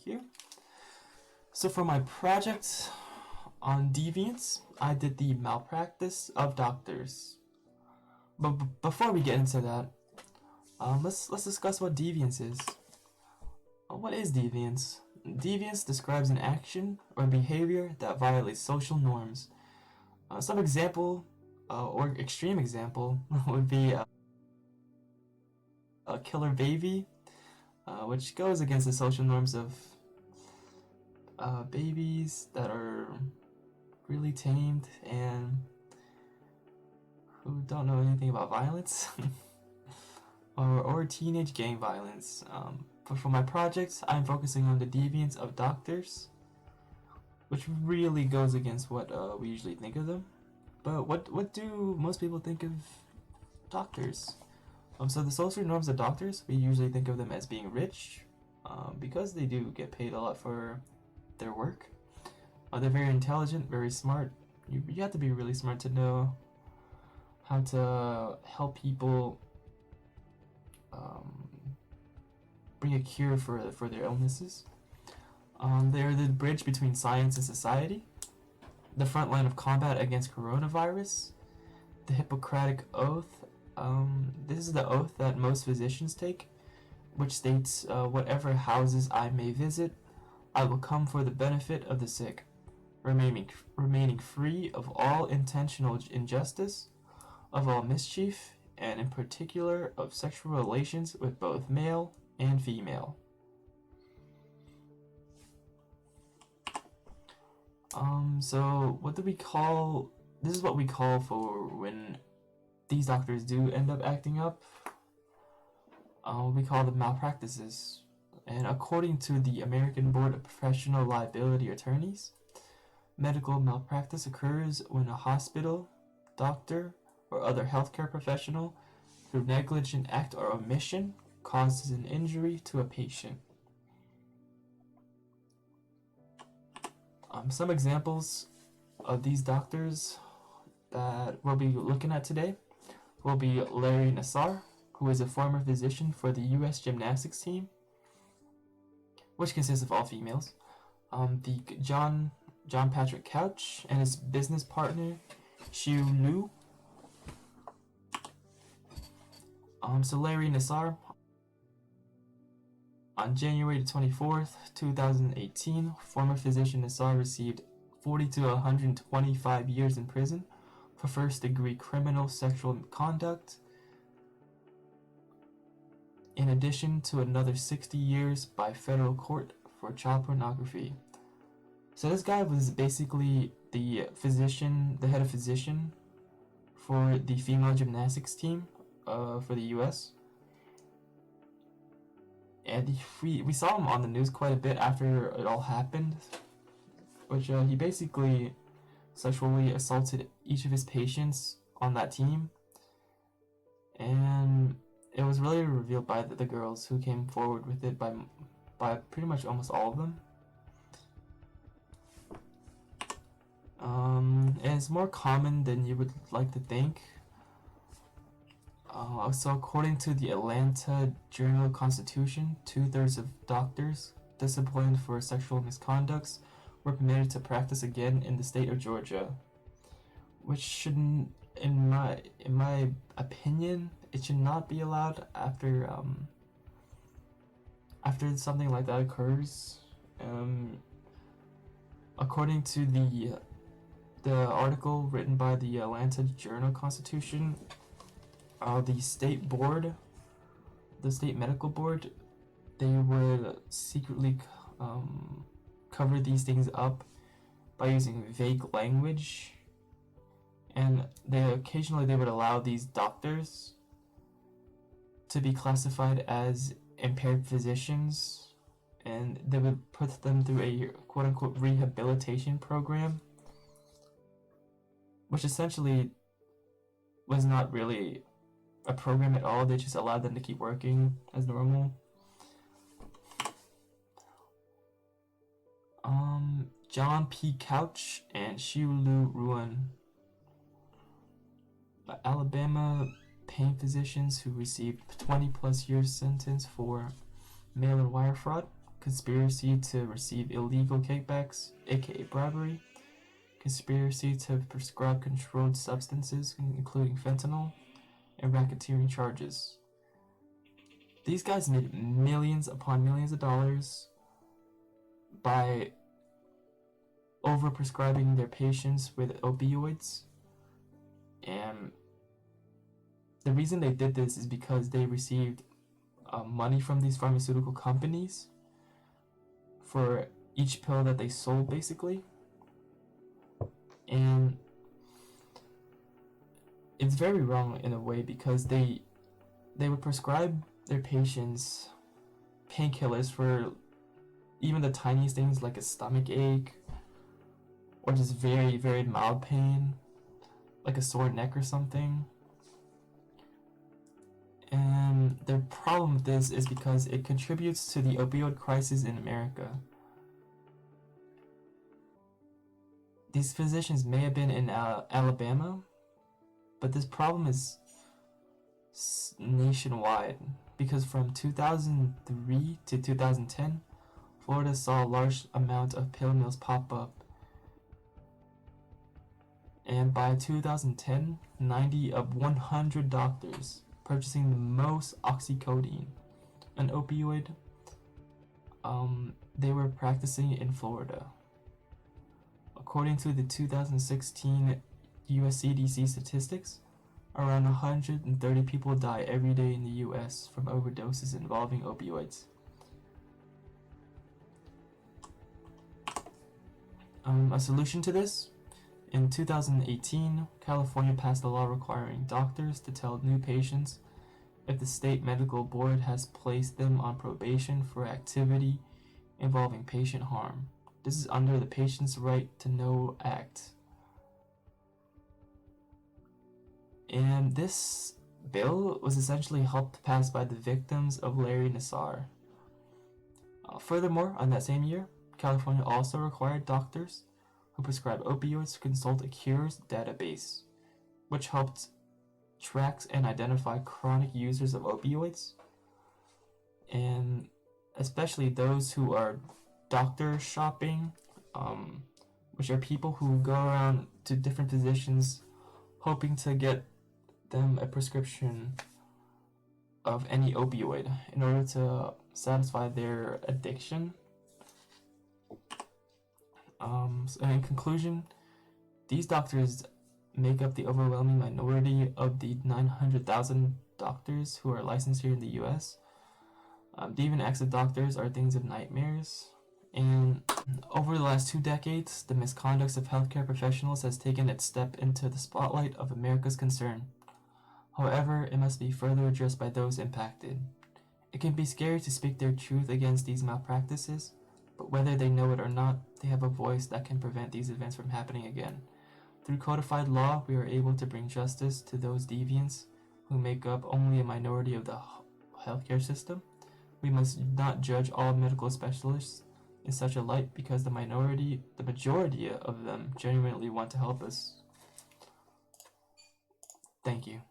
here. So for my project on deviance, I did the malpractice of doctors. But before we get into that, let's discuss what deviance is. What is deviance? Deviance describes an action or behavior that violates social norms. Some example or extreme example would be a killer baby, which goes against the social norms of babies that are really tamed and who don't know anything about violence, or teenage gang violence. But for my project, I'm focusing on the deviance of doctors, which really goes against what we usually think of them. But what do most people think of doctors? So the social norms of doctors, we usually think of them as being rich, because they do get paid a lot for their work. They're very intelligent, very smart. You have to be really smart to know how to help people bring a cure for their illnesses. They're the bridge between science and society, the front line of combat against coronavirus, the Hippocratic Oath. This is the oath that most physicians take, which states, whatever houses I may visit, I will come for the benefit of the sick, remaining free of all intentional injustice, of all mischief, and in particular of sexual relations with both male and female. So what do we call, this is what we call for when these doctors do end up acting up. We call them malpractices. And according to the American Board of Professional Liability Attorneys, medical malpractice occurs when a hospital, doctor, or other healthcare professional, through negligent act or omission, causes an injury to a patient. Some examples of these doctors that we'll be looking at today will be Larry Nassar, who is a former physician for the U.S. gymnastics team, which consists of all females. The John Patrick Couch and his business partner, Xiu Lu. So Larry Nassar, on January 24th, 2018, former physician Nassar received 40 to 125 years in prison for first-degree criminal sexual conduct, in addition to another 60 years by federal court for child pornography. So this guy was basically the head of physician for the female gymnastics team for the US. And we saw him on the news quite a bit after it all happened, which he basically sexually assaulted each of his patients on that team. And it was really revealed by the girls who came forward with it, by pretty much almost all of them. And it's more common than you would like to think. So according to the Atlanta Journal-Constitution, 2/3 of doctors disciplined for sexual misconducts were permitted to practice again in the state of Georgia, which shouldn't, in my opinion, it should not be allowed after something like that occurs. According to the article written by the Atlanta Journal-Constitution, the state medical board, they would secretly cover these things up by using vague language, and occasionally they would allow these doctors to be classified as impaired physicians, and they would put them through a quote-unquote rehabilitation program, which essentially was not really a program at all. They just allowed them to keep working as normal. John P. Couch and Xiulu Ruan, Alabama pain physicians who received 20 plus years sentence for mail and wire fraud, conspiracy to receive illegal kickbacks, aka bribery, conspiracy to prescribe controlled substances, including fentanyl, and racketeering charges. These guys made millions upon millions of dollars by overprescribing their patients with opioids. And the reason they did this is because they received money from these pharmaceutical companies for each pill that they sold, basically. And it's very wrong in a way, because they would prescribe their patients painkillers for even the tiniest things, like a stomach ache or just very, very mild pain, like a sore neck or something. And the problem with this is because it contributes to the opioid crisis in America. These physicians may have been in Alabama, but this problem is nationwide, because from 2003 to 2010, Florida saw a large amount of pill mills pop up. And by 2010, 90 of 100 doctors purchasing the most oxycodone, an opioid, they were practicing in Florida. According to the 2016 US CDC statistics, around 130 people die every day in the US from overdoses involving opioids. A solution to this? In 2018, California passed a law requiring doctors to tell new patients if the state medical board has placed them on probation for activity involving patient harm. This is under the Patient's Right to Know Act. And this bill was essentially helped pass by the victims of Larry Nassar. Furthermore, on that same year, California also required doctors who prescribe opioids to consult a cures database, which helped track and identify chronic users of opioids, and especially those who are doctor shopping, which are people who go around to different physicians hoping to get them a prescription of any opioid in order to satisfy their addiction. So in conclusion, these doctors make up the overwhelming minority of the 900,000 doctors who are licensed here in the US. Even acts of doctors are things of nightmares. And over the last 2 decades, the misconduct of healthcare professionals has taken its step into the spotlight of America's concern. However, it must be further addressed by those impacted. It can be scary to speak their truth against these malpractices, but whether they know it or not, they have a voice that can prevent these events from happening again. Through codified law, we are able to bring justice to those deviants who make up only a minority of the healthcare system. We must not judge all medical specialists in such a light, because the majority of them genuinely want to help us. Thank you.